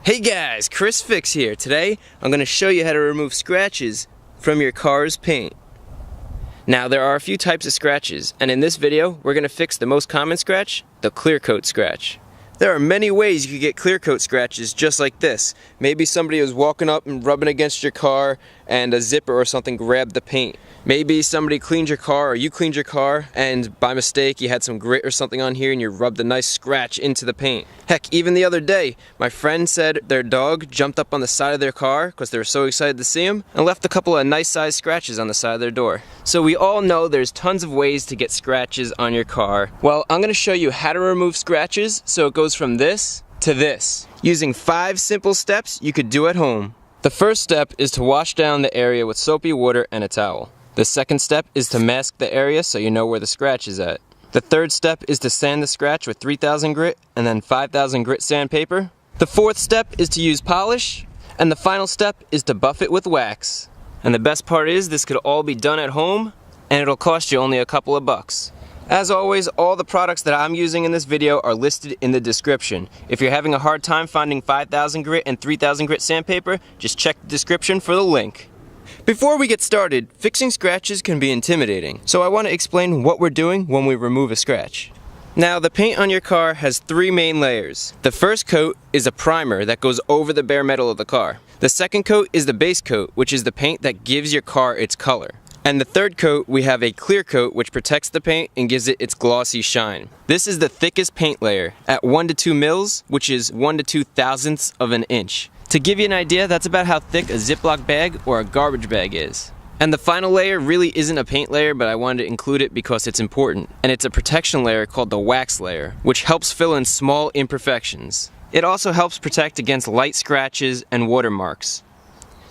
Hey guys, Chris Fix here. Today, I'm going to show you how to remove scratches from your car's paint. Now, there are a few types of scratches, and in this video, we're going to fix the most common scratch, the clear coat scratch. There are many ways you could get clear coat scratches just like this. Maybe somebody was walking up and rubbing against your car and a zipper or something grabbed the paint. Maybe somebody cleaned your car or you cleaned your car and by mistake you had some grit or something on here and you rubbed a nice scratch into the paint. Heck, even the other day, my friend said their dog jumped up on the side of their car because they were so excited to see him and left a couple of nice sized scratches on the side of their door. So we all know there's tons of ways to get scratches on your car. Well, I'm going to show you how to remove scratches so it goes from this to this, using 5 simple steps you could do at home. The first step is to wash down the area with soapy water and a towel. The second step is to mask the area so you know where the scratch is at. The third step is to sand the scratch with 3000 grit and then 5000 grit sandpaper. The fourth step is to use polish, and the final step is to buff it with wax. And the best part is this could all be done at home and it'll cost you only a couple of bucks. As always, all the products that I'm using in this video are listed in the description. If you're having a hard time finding 5000 grit and 3000 grit sandpaper, just check the description for the link. Before we get started, fixing scratches can be intimidating, so I want to explain what we're doing when we remove a scratch. Now, the paint on your car has 3 main layers. The first coat is a primer that goes over the bare metal of the car. The second coat is the base coat, which is the paint that gives your car its color. And the third coat, we have a clear coat which protects the paint and gives it its glossy shine. This is the thickest paint layer at 1 to 2 mils, which is 1 to 2 thousandths of an inch. To give you an idea, that's about how thick a Ziploc bag or a garbage bag is. And the final layer really isn't a paint layer, but I wanted to include it because it's important. And it's a protection layer called the wax layer, which helps fill in small imperfections. It also helps protect against light scratches and watermarks.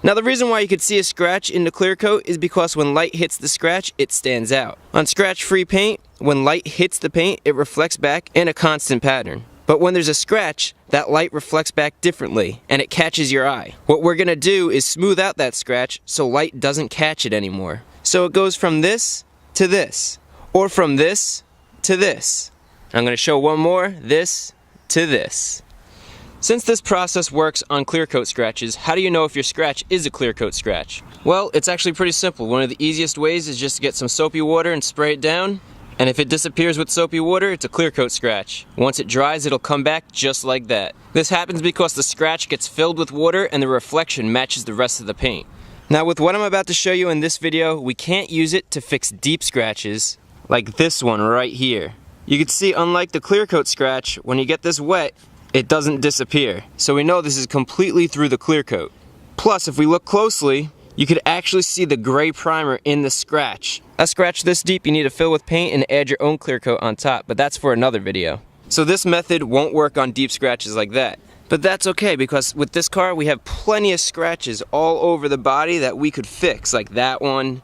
Now, the reason why you could see a scratch in the clear coat is because when light hits the scratch, it stands out. On scratch-free paint, when light hits the paint, it reflects back in a constant pattern. But when there's a scratch, that light reflects back differently, and it catches your eye. What we're gonna do is smooth out that scratch so light doesn't catch it anymore. So it goes from this to this, or from this to this. I'm gonna show one more, this to this. Since this process works on clear coat scratches, how do you know if your scratch is a clear coat scratch? Well, it's actually pretty simple. One of the easiest ways is just to get some soapy water and spray it down. And if it disappears with soapy water, it's a clear coat scratch. Once it dries, it'll come back just like that. This happens because the scratch gets filled with water and the reflection matches the rest of the paint. Now, with what I'm about to show you in this video, we can't use it to fix deep scratches like this one right here. You can see, unlike the clear coat scratch, when you get this wet, it doesn't disappear. So we know this is completely through the clear coat. Plus, if we look closely, you could actually see the gray primer in the scratch. A scratch this deep you need to fill with paint and add your own clear coat on top, but that's for another video. So this method won't work on deep scratches like that. But that's okay, because with this car we have plenty of scratches all over the body that we could fix, like that one.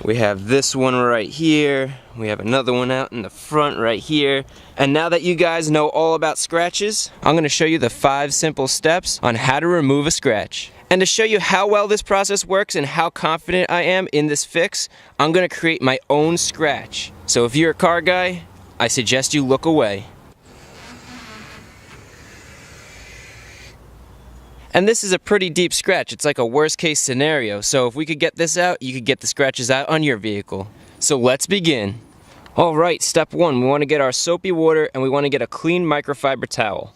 We have this one right here. We have another one out in the front right here. And now that you guys know all about scratches, I'm going to show you the 5 simple steps on how to remove a scratch. And to show you how well this process works and how confident I am in this fix, I'm going to create my own scratch. So if you're a car guy, I suggest you look away. And this is a pretty deep scratch. It's like a worst case scenario. So if we could get this out, you could get the scratches out on your vehicle. So let's begin. Alright, step 1, we want to get our soapy water and we want to get a clean microfiber towel.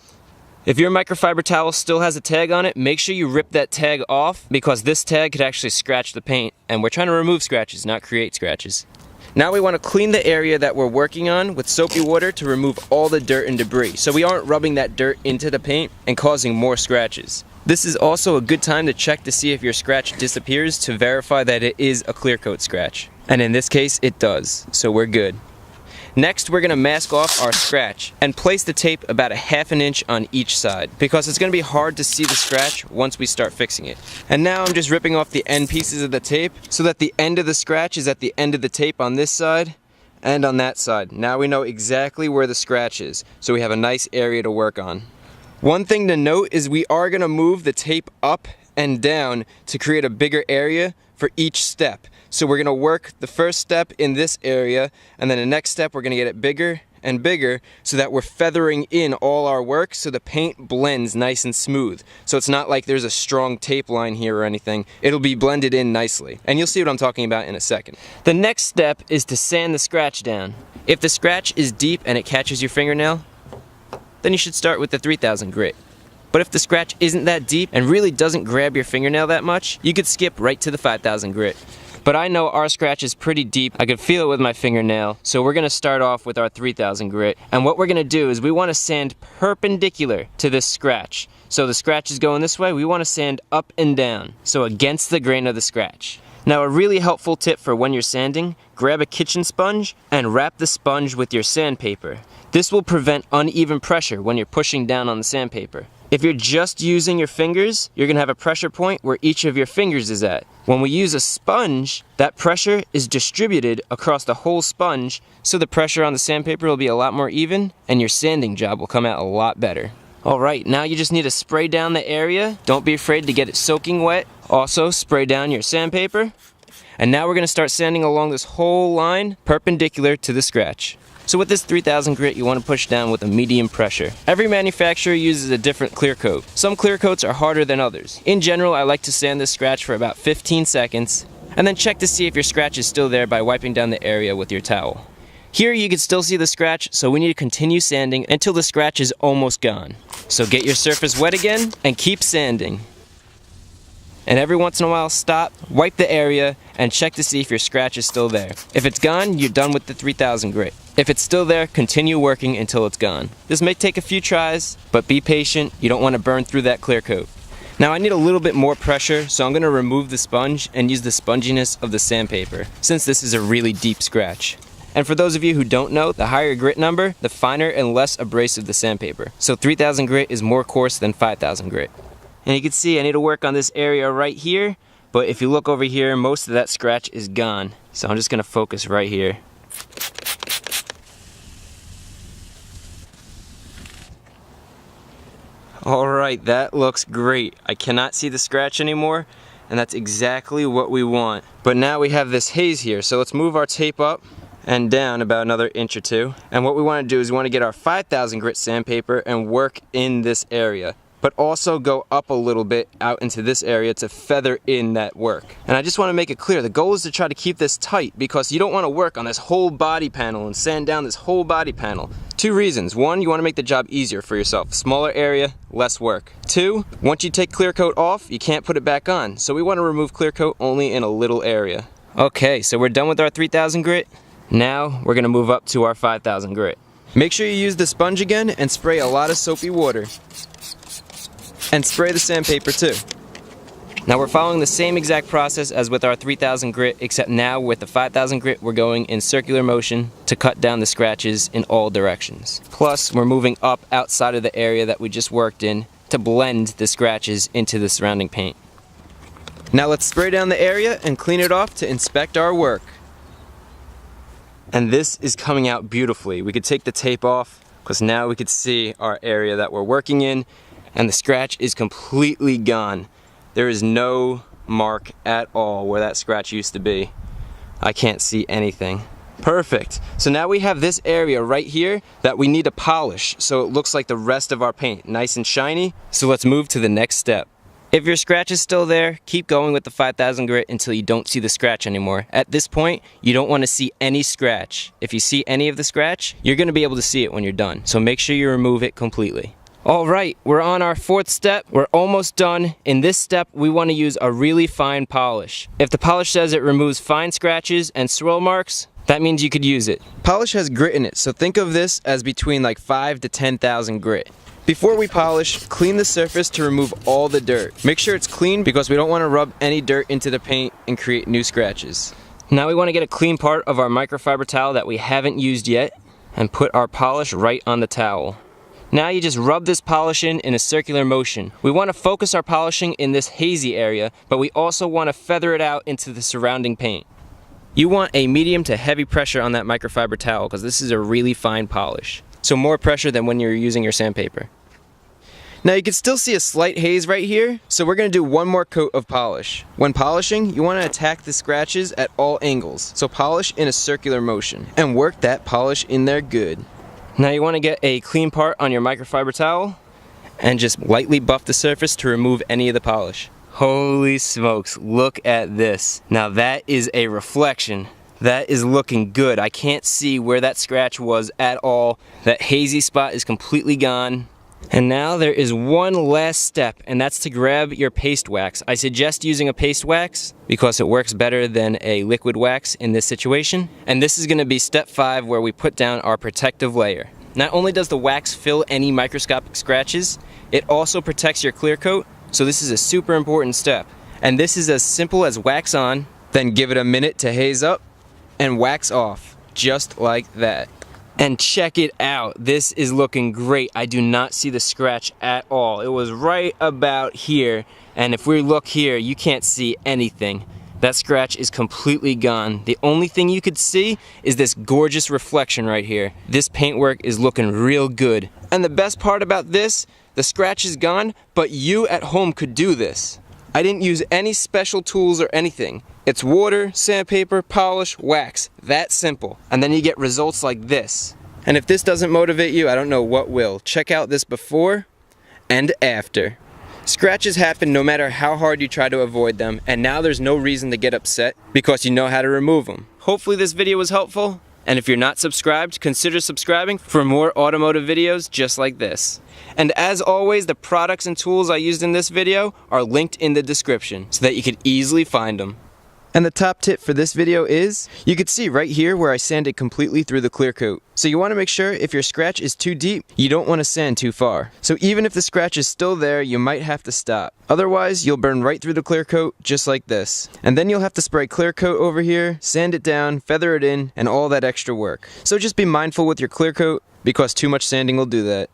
If your microfiber towel still has a tag on it, make sure you rip that tag off because this tag could actually scratch the paint, and we're trying to remove scratches, not create scratches. Now we want to clean the area that we're working on with soapy water to remove all the dirt and debris, so we aren't rubbing that dirt into the paint and causing more scratches. This is also a good time to check to see if your scratch disappears to verify that it is a clear coat scratch. And in this case, it does, so we're good. Next, we're going to mask off our scratch and place the tape about 1/2 inch on each side because it's going to be hard to see the scratch once we start fixing it. And now I'm just ripping off the end pieces of the tape so that the end of the scratch is at the end of the tape on this side and on that side. Now we know exactly where the scratch is, so we have a nice area to work on. One thing to note is we are going to move the tape up and down to create a bigger area for each step. So we're going to work the first step in this area, and then the next step we're going to get it bigger and bigger so that we're feathering in all our work so the paint blends nice and smooth. So it's not like there's a strong tape line here or anything. It'll be blended in nicely. And you'll see what I'm talking about in a second. The next step is to sand the scratch down. If the scratch is deep and it catches your fingernail, then you should start with the 3000 grit. But if the scratch isn't that deep and really doesn't grab your fingernail that much, you could skip right to the 5000 grit. But I know our scratch is pretty deep. I could feel it with my fingernail. So we're gonna start off with our 3000 grit. And what we're gonna do is we wanna sand perpendicular to this scratch. So the scratch is going this way, we wanna sand up and down. So against the grain of the scratch. Now a really helpful tip for when you're sanding, grab a kitchen sponge and wrap the sponge with your sandpaper. This will prevent uneven pressure when you're pushing down on the sandpaper. If you're just using your fingers, you're gonna have a pressure point where each of your fingers is at. When we use a sponge, that pressure is distributed across the whole sponge, so the pressure on the sandpaper will be a lot more even, and your sanding job will come out a lot better. Alright, now you just need to spray down the area. Don't be afraid to get it soaking wet. Also, spray down your sandpaper. And now we're gonna start sanding along this whole line, perpendicular to the scratch. So with this 3000 grit, you want to push down with a medium pressure. Every manufacturer uses a different clear coat. Some clear coats are harder than others. In general, I like to sand this scratch for about 15 seconds, and then check to see if your scratch is still there by wiping down the area with your towel. Here you can still see the scratch, so we need to continue sanding until the scratch is almost gone. So get your surface wet again, and keep sanding. And every once in a while, stop, wipe the area, and check to see if your scratch is still there. If it's gone, you're done with the 3000 grit. If it's still there, continue working until it's gone. This may take a few tries, but be patient. You don't want to burn through that clear coat. Now I need a little bit more pressure, so I'm going to remove the sponge and use the sponginess of the sandpaper, since this is a really deep scratch. And for those of you who don't know, the higher grit number, the finer and less abrasive the sandpaper. So 3000 grit is more coarse than 5000 grit. And you can see I need to work on this area right here, but if you look over here, most of that scratch is gone. So I'm just going to focus right here. Alright, that looks great. I cannot see the scratch anymore, and that's exactly what we want. But now we have this haze here, so let's move our tape up and down about another inch or two. And what we want to do is we want to get our 5000 grit sandpaper and work in this area, but also go up a little bit out into this area to feather in that work. And I just want to make it clear, the goal is to try to keep this tight because you don't want to work on this whole body panel and sand down this whole body panel. Two reasons. One, you want to make the job easier for yourself. Smaller area, less work. Two, once you take clear coat off, you can't put it back on. So we want to remove clear coat only in a little area. Okay, so we're done with our 3000 grit. Now we're going to move up to our 5000 grit. Make sure you use the sponge again and spray a lot of soapy water. And spray the sandpaper too. Now we're following the same exact process as with our 3000 grit, except now with the 5000 grit we're going in circular motion to cut down the scratches in all directions. Plus we're moving up outside of the area that we just worked in to blend the scratches into the surrounding paint. Now let's spray down the area and clean it off to inspect our work. And this is coming out beautifully. We could take the tape off because now we could see our area that we're working in, and the scratch is completely gone. There is no mark at all where that scratch used to be. I can't see anything. Perfect. So now we have this area right here that we need to polish so it looks like the rest of our paint, nice and shiny. So let's move to the next step. If your scratch is still there, keep going with the 5000 grit until you don't see the scratch anymore. At this point, you don't want to see any scratch. If you see any of the scratch, you're going to be able to see it when you're done. So make sure you remove it completely. Alright, we're on our fourth step. We're almost done. In this step, we want to use a really fine polish. If the polish says it removes fine scratches and swirl marks, that means you could use it. Polish has grit in it, so think of this as between like 5 to 10,000 grit. Before we polish, clean the surface to remove all the dirt. Make sure it's clean because we don't want to rub any dirt into the paint and create new scratches. Now we want to get a clean part of our microfiber towel that we haven't used yet and put our polish right on the towel. Now you just rub this polish in a circular motion. We want to focus our polishing in this hazy area, but we also want to feather it out into the surrounding paint. You want a medium to heavy pressure on that microfiber towel because this is a really fine polish. So more pressure than when you're using your sandpaper. Now you can still see a slight haze right here, so we're going to do one more coat of polish. When polishing, you want to attack the scratches at all angles, so polish in a circular motion and work that polish in there good. Now you want to get a clean part on your microfiber towel and just lightly buff the surface to remove any of the polish. Holy smokes, look at this. Now that is a reflection. That is looking good. I can't see where that scratch was at all. That hazy spot is completely gone. And now there is one last step, and that's to grab your paste wax. I suggest using a paste wax because it works better than a liquid wax in this situation. And this is going to be step 5, where we put down our protective layer. Not only does the wax fill any microscopic scratches, it also protects your clear coat, so this is a super important step. And this is as simple as wax on, then give it a minute to haze up, and wax off, just like that. And check it out, this is looking great. I do not see the scratch at all. It was right about here, and if we look here, you can't see anything. That scratch is completely gone. The only thing you could see is this gorgeous reflection right here. This paintwork is looking real good. And the best part about this, the scratch is gone, but you at home could do this. I didn't use any special tools or anything. It's water, sandpaper, polish, wax. That simple. And then you get results like this. And if this doesn't motivate you, I don't know what will. Check out this before and after. Scratches happen no matter how hard you try to avoid them, and now there's no reason to get upset because you know how to remove them. Hopefully this video was helpful, and if you're not subscribed, consider subscribing for more automotive videos just like this. And as always, the products and tools I used in this video are linked in the description so that you can easily find them. And the top tip for this video is, you can see right here where I sanded completely through the clear coat. So you want to make sure if your scratch is too deep, you don't want to sand too far. So even if the scratch is still there, you might have to stop. Otherwise, you'll burn right through the clear coat just like this. And then you'll have to spray clear coat over here, sand it down, feather it in, and all that extra work. So just be mindful with your clear coat because too much sanding will do that.